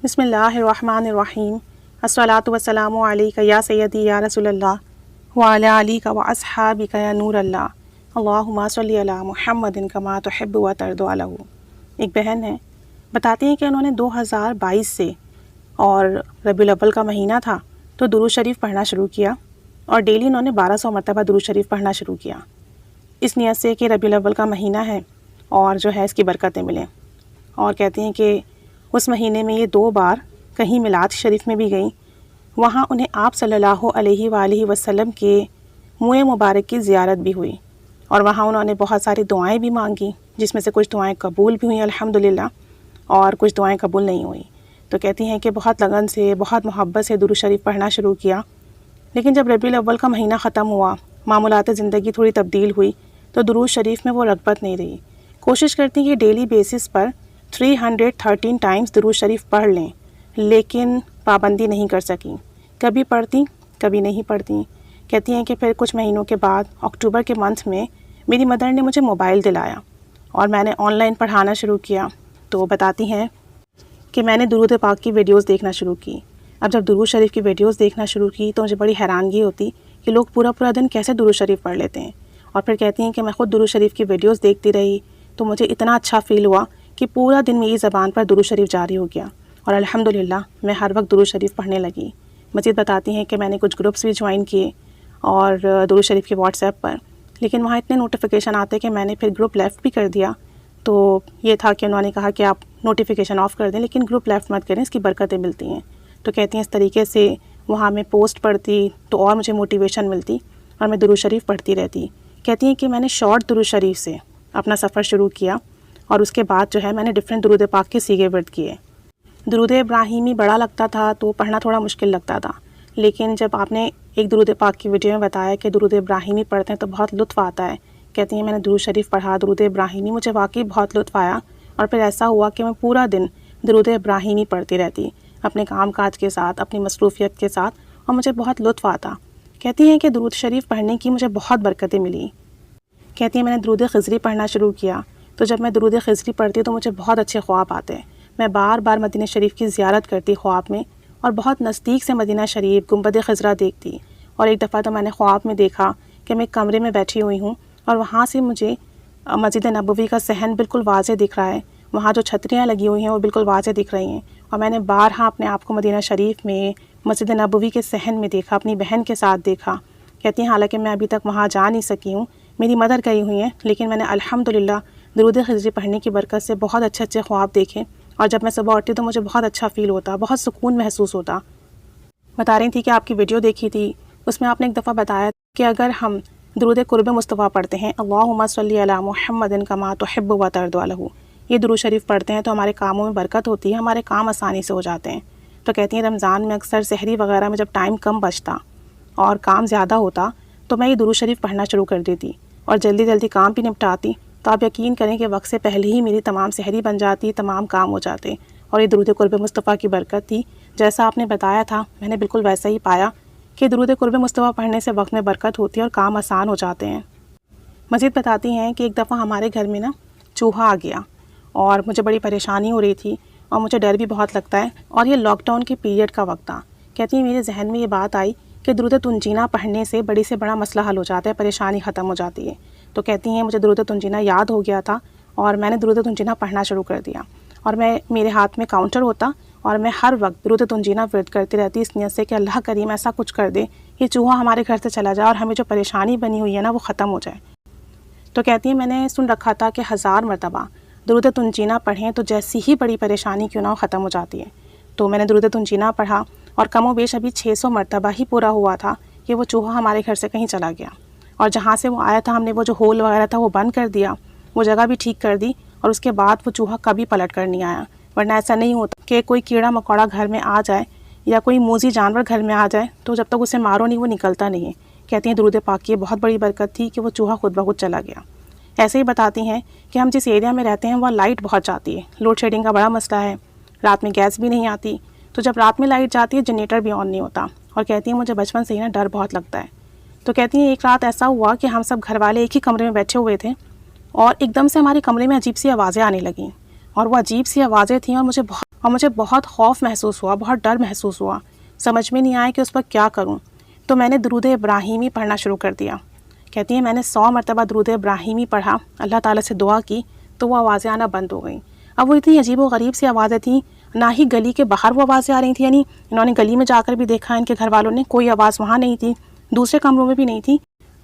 بسم اللہ الرحمن الرحیم الصلاۃ والسلام علیک یا سیدی یا رسول اللہ وعلی آلک و اصحابک یا نور اللہ اللہم صلی علی محمد کما تحب و ترضی عنہ۔ ایک بہن ہے، بتاتی ہیں کہ انہوں نے 2022 سے، اور ربیع الاول کا مہینہ تھا تو درود شریف پڑھنا شروع کیا، اور ڈیلی انہوں نے 1200 مرتبہ درود شریف پڑھنا شروع کیا، اس نیت سے کہ ربیع الاول کا مہینہ ہے اور جو ہے اس کی برکتیں ملیں۔ اور کہتی ہیں کہ اس مہینے میں یہ 2 بار کہیں میلاد شریف میں بھی گئیں، وہاں انہیں آپ صلی اللہ علیہ وآلہ وسلم کے منہ مبارک کی زیارت بھی ہوئی، اور وہاں انہوں نے بہت ساری دعائیں بھی مانگی، جس میں سے کچھ دعائیں قبول بھی ہوئیں الحمدللہ، اور کچھ دعائیں قبول نہیں ہوئیں۔ تو کہتی ہیں کہ بہت لگن سے، بہت محبت سے درود شریف پڑھنا شروع کیا، لیکن جب ربیع الاول کا مہینہ ختم ہوا، معمولات زندگی تھوڑی تبدیل ہوئی، تو درود شریف میں وہ رغبت نہیں رہی۔ کوشش کرتی ہیں کہ ڈیلی بیسس پر 313 ٹائمز درود شریف پڑھ لیں، لیکن پابندی نہیں کر سکیں، کبھی پڑھتی کبھی نہیں پڑھتی۔ کہتی ہیں کہ پھر کچھ مہینوں کے بعد اکتوبر کے منتھ میں میری مدر نے مجھے موبائل دلایا اور میں نے آن لائن پڑھانا شروع کیا۔ تو بتاتی ہیں کہ میں نے درود پاک کی ویڈیوز دیکھنا شروع کی۔ اب جب درود شریف کی ویڈیوز دیکھنا شروع کی تو مجھے بڑی حیرانگی ہوتی کہ لوگ پورا دن کیسے درود شریف پڑھ لیتے ہیں، اور پھر کہتی ہیں کہ میں خود درود شریف کی ویڈیوز دیکھتی رہی تو مجھے اتنا اچھا فیل ہوا کہ پورا دن میری زبان پر درود شریف جاری ہو گیا، اور الحمدللہ میں ہر وقت درود شریف پڑھنے لگی۔ مزید بتاتی ہیں کہ میں نے کچھ گروپس بھی جوائن کیے اور درود شریف کے واٹس ایپ پر، لیکن وہاں اتنے نوٹیفیکیشن آتے کہ میں نے پھر گروپ لیفٹ بھی کر دیا۔ تو یہ تھا کہ انہوں نے کہا کہ آپ نوٹیفیکیشن آف کر دیں، لیکن گروپ لیفٹ مت کریں، اس کی برکتیں ملتی ہیں۔ تو کہتی ہیں اس طریقے سے وہاں میں پوسٹ پڑھتی تو اور مجھے موٹیویشن ملتی اور میں درود شریف پڑھتی رہتی۔ کہتی ہیں کہ میں نے شارٹ درود شریف سے اپنا سفر شروع کیا، اور اس کے بعد جو ہے میں نے ڈفرینٹ درود پاک کے سیغے ورد کیے۔ درود ابراہیمی بڑا لگتا تھا تو پڑھنا تھوڑا مشکل لگتا تھا، لیکن جب آپ نے ایک درود پاک کی ویڈیو میں بتایا کہ درود ابراہیمی پڑھتے ہیں تو بہت لطف آتا ہے، کہتی ہیں میں نے درود شریف پڑھا، درود ابراہیمی، مجھے واقعی بہت لطف آیا، اور پھر ایسا ہوا کہ میں پورا دن درود ابراہیمی پڑھتی رہتی اپنے کام کاج کے ساتھ، اپنی مصروفیت کے ساتھ، اور مجھے بہت لطف آتا۔ کہتی ہیں کہ درود شریف پڑھنے کی مجھے بہت برکتیں ملی۔ کہتی ہیں میں نے درود خضری پڑھنا شروع کیا، تو جب میں درود خضری پڑھتی تو مجھے بہت اچھے خواب آتے، میں بار بار مدینہ شریف کی زیارت کرتی خواب میں، اور بہت نزدیک سے مدینہ شریف گنبد خضرا دیکھتی۔ اور ایک دفعہ تو میں نے خواب میں دیکھا کہ میں ایک کمرے میں بیٹھی ہوئی ہوں، اور وہاں سے مجھے مسجد نبوی کا صحن بالکل واضح دکھ رہا ہے، وہاں جو چھتریاں لگی ہوئی ہیں وہ بالکل واضح دکھ رہی ہیں، اور میں نے بارہا اپنے آپ کو مدینہ شریف میں مسجد نبوی کے صحن میں دیکھا، اپنی بہن کے ساتھ دیکھا۔ کہتی ہیں حالانکہ میں ابھی تک وہاں جا نہیں سکی ہوں، میری مدر گئی ہوئی ہیں، لیکن میں نے الحمدللہ درود خضری پڑھنے کی برکت سے بہت اچھے خواب دیکھے، اور جب میں صبح اٹھتی تو مجھے بہت اچھا فیل ہوتا، بہت سکون محسوس ہوتا۔ بتا رہی تھی کہ آپ کی ویڈیو دیکھی تھی، اس میں آپ نے ایک دفعہ بتایا کہ اگر ہم درود قرب مصطفیٰ پڑھتے ہیں، اللہم صلی علی محمد کما تحب و ترضی عنہ، یہ درود شریف پڑھتے ہیں تو ہمارے کاموں میں برکت ہوتی ہے، ہمارے کام آسانی سے ہو جاتے ہیں۔ تو کہتی ہیں رمضان میں اکثر سحری وغیرہ میں جب ٹائم کم بچتا اور کام زیادہ ہوتا تو میں یہ درود شریف پڑھنا شروع کر دیتی، اور جلدی کام بھی نپٹاتی، تو آپ یقین کریں کہ وقت سے پہلے ہی میری تمام سحری بن جاتی، تمام کام ہو جاتے، اور یہ درود قرب مصطفیٰ کی برکت تھی۔ جیسا آپ نے بتایا تھا میں نے بالکل ویسا ہی پایا کہ درود قرب مصطفیٰ پڑھنے سے وقت میں برکت ہوتی ہے اور کام آسان ہو جاتے ہیں۔ مزید بتاتی ہیں کہ ایک دفعہ ہمارے گھر میں چوہا آ گیا، اور مجھے بڑی پریشانی ہو رہی تھی، اور مجھے ڈر بھی بہت لگتا ہے، اور یہ لاک ڈاؤن کے پیریڈ کا وقت تھا۔ کہتی ہیں میرے ذہن میں یہ بات آئی کہ درود تنجینہ پڑھنے سے بڑی سے بڑا مسئلہ حل ہو جاتا ہے، پریشانی ختم ہو جاتی ہے۔ تو کہتی ہیں مجھے درود تنجینہ یاد ہو گیا تھا، اور میں نے درود تنجینہ پڑھنا شروع کر دیا، اور میرے ہاتھ میں کاؤنٹر ہوتا، اور میں ہر وقت درود تنجینہ ورد کرتی رہتی اس نیت سے کہ اللہ کریم ایسا کچھ کر دے یہ چوہا ہمارے گھر سے چلا جائے، اور ہمیں جو پریشانی بنی ہوئی ہے وہ ختم ہو جائے۔ تو کہتی ہیں میں نے سن رکھا تھا کہ 1000 مرتبہ درود تنجینہ پڑھیں تو جیسی ہی بڑی پریشانی کیوں نہ ہو ختم ہو جاتی ہے۔ تو میں نے درود تنجینہ پڑھا، اور کم و بیش ابھی 600 مرتبہ ہی پورا ہوا تھا کہ وہ چوہا ہمارے گھر سے کہیں چلا گیا، اور جہاں سے وہ آیا تھا ہم نے وہ جو ہول وغیرہ تھا وہ بند کر دیا، وہ جگہ بھی ٹھیک کر دی، اور اس کے بعد وہ چوہا کبھی پلٹ کر نہیں آیا۔ ورنہ ایسا نہیں ہوتا کہ کوئی کیڑا مکوڑا گھر میں آ جائے یا کوئی موذی جانور گھر میں آ جائے تو جب تک اسے مارو نہیں وہ نکلتا نہیں ہے۔ کہتی ہیں درود پاک کی بہت بڑی برکت تھی کہ وہ چوہا خود بخود چلا گیا۔ ایسے ہی بتاتی ہیں کہ ہم جس ایریا میں رہتے ہیں وہاں لائٹ بہت جاتی ہے، لوڈ شیڈنگ کا بڑا مسئلہ ہے، رات میں گیس بھی نہیں آتی، تو جب رات میں لائٹ جاتی ہے جنریٹر بھی آن نہیں ہوتا، اور کہتی ہیں مجھے بچپن سے ہی ڈر بہت لگتا ہے۔ تو کہتی ہیں ایک رات ایسا ہوا کہ ہم سب گھر والے ایک ہی کمرے میں بیٹھے ہوئے تھے، اور ایک دم سے ہمارے کمرے میں عجیب سی آوازیں آنے لگیں، اور وہ عجیب سی آوازیں تھیں اور مجھے بہت خوف محسوس ہوا، بہت ڈر محسوس ہوا، سمجھ میں نہیں آیا کہ اس پر کیا کروں۔ تو میں نے درود ابراہیمی پڑھنا شروع کر دیا۔ کہتی ہیں میں نے 100 مرتبہ درود ابراہیمی پڑھا، اللہ تعالیٰ سے دعا کی تو وہ آوازیں آنا بند ہو گئیں۔ اب وہ اتنی عجیب و غریب سی آوازیں تھیں، نہ ہی گلی کے باہر وہ آوازیں آ رہی تھیں، یعنی انہوں نے گلی میں جا کر بھی دیکھا، ان کے گھر والوں نے، کوئی آواز وہاں نہیں تھی، دوسرے کمروں میں بھی نہیں تھی،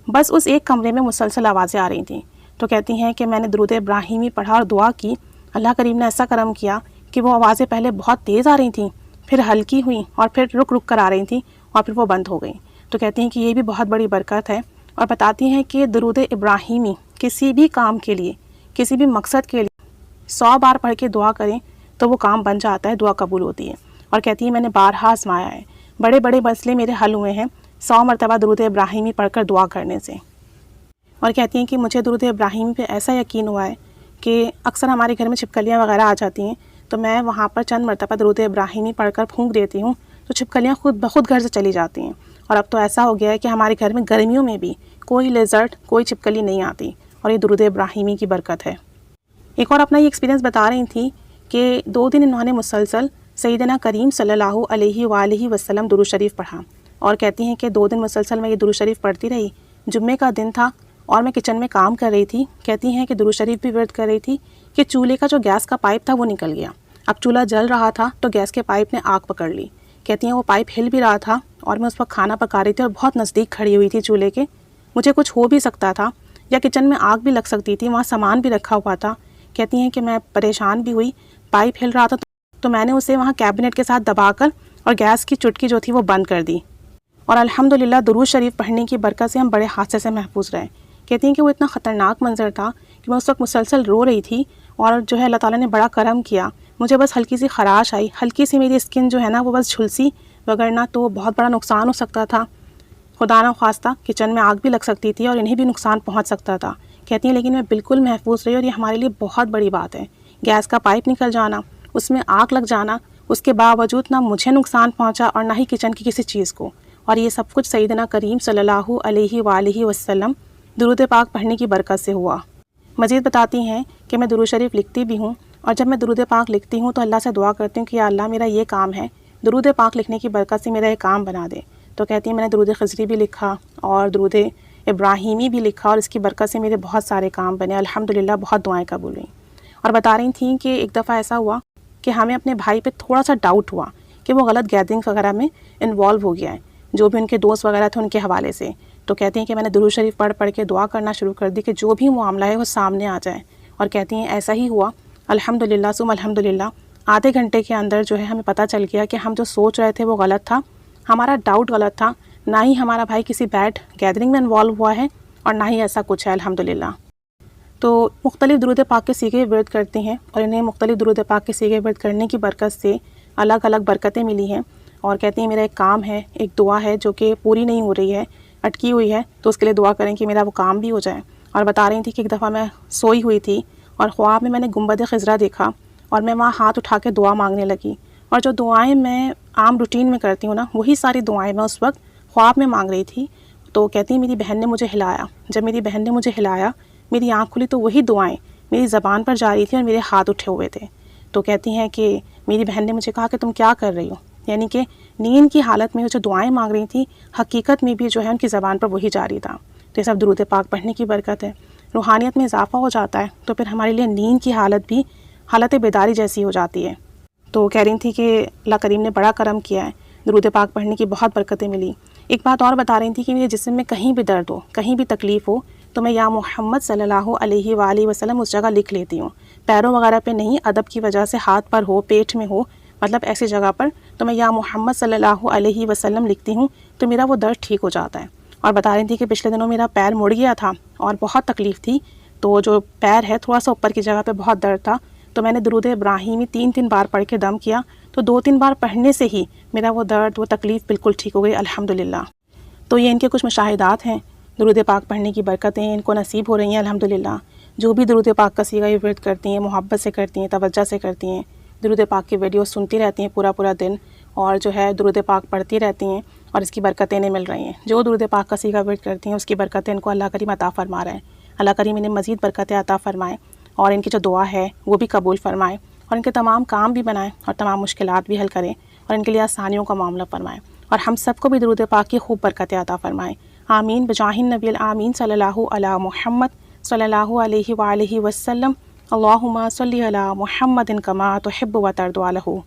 بس اس ایک کمرے میں مسلسل آوازیں آ رہی تھیں۔ تو کہتی ہیں کہ میں نے درود ابراہیمی پڑھا اور دعا کی، اللہ کریم نے ایسا کرم کیا کہ وہ آوازیں پہلے بہت تیز آ رہی تھیں، پھر ہلکی ہوئیں اور پھر رک رک کر آ رہی تھیں اور پھر وہ بند ہو گئیں۔ تو کہتی ہیں کہ یہ بھی بہت بڑی برکت ہے، اور بتاتی ہیں کہ درود ابراہیمی کسی بھی کام کے لیے، کسی بھی مقصد کے لیے 100 بار پڑھ کے دعا کریں تو وہ کام بن جاتا ہے، دعا قبول ہوتی ہے۔ اور کہتی ہیں میں نے بارہا آزمایا ہے، بڑے بڑے مسئلے میرے حل ہوئے ہیں 100 مرتبہ درود ابراہیمی پڑھ کر دعا کرنے سے۔ اور کہتی ہیں کہ مجھے درود ابراہیمی پہ ایسا یقین ہوا ہے کہ اکثر ہمارے گھر میں چھپکلیاں وغیرہ آ جاتی ہیں، تو میں وہاں پر چند مرتبہ درود ابراہیمی پڑھ کر پھونک دیتی ہوں تو چھپکلیاں خود بخود گھر سے چلی جاتی ہیں۔ اور اب تو ایسا ہو گیا ہے کہ ہمارے گھر میں گرمیوں میں بھی کوئی لیزرڈ، کوئی چھپکلی نہیں آتی، اور یہ درود ابراہیمی کی برکت ہے۔ ایک اور اپنا یہ ایکسپیرینس بتا رہی تھی کہ 2 دن انہوں نے مسلسل سیدنا کریم صلی اللہ علیہ وآلہ وسلم درود شریف پڑھا، اور کہتی ہیں کہ 2 دن مسلسل میں یہ درود شریف پڑھتی رہی۔ جمعے کا دن تھا اور میں کچن میں کام کر رہی تھی، کہتی ہیں کہ درود شریف بھی ورد کر رہی تھی کہ چولہے کا جو گیس کا پائپ تھا وہ نکل گیا۔ اب چولہا جل رہا تھا تو گیس کے پائپ نے آگ پکڑ لی۔ کہتی ہیں وہ پائپ ہل بھی رہا تھا اور میں اس وقت کھانا پکا رہی تھی اور بہت نزدیک کھڑی ہوئی تھی چولہے کے، مجھے کچھ ہو بھی سکتا تھا یا کچن میں آگ بھی لگ سکتی تھی، وہاں سامان بھی رکھا ہوا تھا۔ کہتی ہیں کہ میں پریشان بھی ہوئی، پائپ ہل رہا تھا تو میں نے اسے وہاں کیبنٹ کے ساتھ دبا کر اور گیس کی چٹکی جو تھی وہ بند کر دی، اور الحمدللہ درود شریف پڑھنے کی برکت سے ہم بڑے حادثے سے محفوظ رہے۔ کہتی ہیں کہ وہ اتنا خطرناک منظر تھا کہ میں اس وقت مسلسل رو رہی تھی، اور جو ہے اللہ تعالیٰ نے بڑا کرم کیا، مجھے بس ہلکی سی خراش آئی، ہلکی سی میری اسکن جو ہے نا وہ بس جھلسی، وگرنہ تو بہت بڑا نقصان ہو سکتا تھا، خدا نہ خواستہ کچن میں آگ بھی لگ سکتی تھی اور انہیں بھی نقصان پہنچ سکتا تھا۔ کہتی ہیں لیکن میں بالکل محفوظ رہی، اور یہ ہمارے لیے بہت بڑی بات ہے، گیس کا پائپ نکل جانا، اس میں آگ لگ جانا، اس کے باوجود نہ مجھے نقصان پہنچا اور نہ ہی کچن کی کسی چیز کو، اور یہ سب کچھ سیدنا کریم صلی اللہ علیہ وآلہ وسلم درود پاک پڑھنے کی برکت سے ہوا۔ مزید بتاتی ہیں کہ میں درود شریف لکھتی بھی ہوں، اور جب میں درود پاک لکھتی ہوں تو اللہ سے دعا کرتی ہوں کہ یا اللہ میرا یہ کام ہے، درود پاک لکھنے کی برکت سے میرا یہ کام بنا دے۔ تو کہتی ہیں میں نے درود خضری بھی لکھا اور درود ابراہیمی بھی لکھا، اور اس کی برکت سے میرے بہت سارے کام بنے، الحمدللہ بہت دعائیں قبول ہوئیں۔ اور بتا رہی تھیں کہ ایک دفعہ ایسا ہوا کہ ہمیں اپنے بھائی پہ تھوڑا سا ڈاؤٹ ہوا کہ وہ غلط گیدرنگ وغیرہ میں انوالو ہو گیا ہے، جو بھی ان کے دوست وغیرہ تھے ان کے حوالے سے۔ تو کہتی ہیں کہ میں نے درود شریف پڑھ پڑھ کے دعا کرنا شروع کر دی کہ جو بھی معاملہ ہے وہ سامنے آ جائے، اور کہتی ہیں ایسا ہی ہوا الحمدللہ ثم الحمدللہ۔ آدھے گھنٹے کے اندر جو ہے ہمیں پتہ چل گیا کہ ہم جو سوچ رہے تھے وہ غلط تھا، ہمارا ڈاؤٹ غلط تھا، نہ ہی ہمارا بھائی کسی بیڈ گیدرنگ میں انوالو ہوا ہے اور نہ ہی ایسا کچھ ہے الحمدللہ۔ تو مختلف درود پاک کے سیغے ورد کرتے ہیں، اور انہیں مختلف درود پاک کے سیغے ورد کرنے کی برکت سے الگ الگ برکتیں ملی ہیں۔ اور کہتی ہیں میرا ایک کام ہے، ایک دعا ہے جو کہ پوری نہیں ہو رہی ہے، اٹکی ہوئی ہے، تو اس کے لیے دعا کریں کہ میرا وہ کام بھی ہو جائے۔ اور بتا رہی تھی کہ ایک دفعہ میں سوئی ہوئی تھی اور خواب میں نے گنبد خضرا دیکھا، اور میں وہاں ہاتھ اٹھا کے دعا مانگنے لگی، اور جو دعائیں میں عام روٹین میں کرتی ہوں نا وہی ساری دعائیں میں اس وقت خواب میں مانگ رہی تھی۔ تو کہتی ہیں میری بہن نے مجھے ہلایا، جب میری بہن نے مجھے ہلایا میری آنکھ کھلی تو وہی دعائیں میری زبان پر جاری تھیں اور میرے ہاتھ اٹھے ہوئے تھے۔ تو کہتی ہیں کہ میری بہن نے مجھے کہا کہ تم کیا کر رہی ہو، یعنی کہ نیند کی حالت میں جو دعائیں مانگ رہی تھی حقیقت میں بھی جو ہے ان کی زبان پر وہی جاری تھا۔ تو یہ سب درود پاک پڑھنے کی برکت ہے، روحانیت میں اضافہ ہو جاتا ہے تو پھر ہمارے لیے نیند کی حالت بھی حالت بیداری جیسی ہو جاتی ہے۔ تو کہہ رہی تھی کہ اللہ کریم نے بڑا کرم کیا ہے، درود پاک پڑھنے کی بہت برکتیں ملی۔ ایک بات اور بتا رہی تھی کہ میرے جسم میں کہیں بھی درد ہو، کہیں بھی تکلیف ہو تو میں یا محمد صلی اللہ علیہ وآلہ وسلم اس جگہ لکھ لیتی ہوں، پیروں وغیرہ پہ نہیں، ادب کی وجہ سے ہاتھ پر ہو، پیٹ میں ہو، مطلب ایسی جگہ پر تو میں یا محمد صلی اللہ علیہ وسلم لکھتی ہوں تو میرا وہ درد ٹھیک ہو جاتا ہے۔ اور بتا رہی تھی کہ پچھلے دنوں میرا پیر مڑ گیا تھا اور بہت تکلیف تھی، تو جو پیر ہے تھوڑا سا اوپر کی جگہ پہ بہت درد تھا، تو میں نے درود ابراہیمی 3 بار پڑھ کے دم کیا، تو 2-3 بار پڑھنے سے ہی میرا وہ درد، وہ تکلیف بالکل ٹھیک ہو گئی الحمدللہ۔ تو یہ ان کے کچھ مشاہدات ہیں، درود پاک پڑھنے کی برکتیں ان کو نصیب ہو رہی ہیں الحمدللہ۔ جو بھی درود پاک کا صیغہ ورد کرتی ہیں، محبت سے کرتی ہیں، توجہ سے کرتی ہیں، درود پاک کی ویڈیو سنتی رہتی ہیں پورا دن، اور جو ہے درود پاک پڑھتی رہتی ہیں، اور اس کی برکتیں انہیں مل رہی ہیں۔ جو درود پاک کا صیغہ ورد کرتی ہیں اس کی برکتیں ان کو اللہ کریم عطا فرما رہے ہیں، اللہ کریم انہیں مزید برکتیں عطا فرمائیں اور ان کی جو دعا ہے وہ بھی قبول فرمائے، اور ان کے تمام کام بھی بنائیں اور تمام مشکلات بھی حل کریں، اور ان کے لیے آسانیوں کا معاملہ فرمائیں، اور ہم سب کو بھی درود پاک کی خوب برکتیں عطا فرمائیں۔ آمین بجاہ النبی الآمین صلی اللہ علی محمد صلی اللہ علیہ وآلہ وسلم۔ اللہم صلی علی محمد کما تحب و ترضی عنہ۔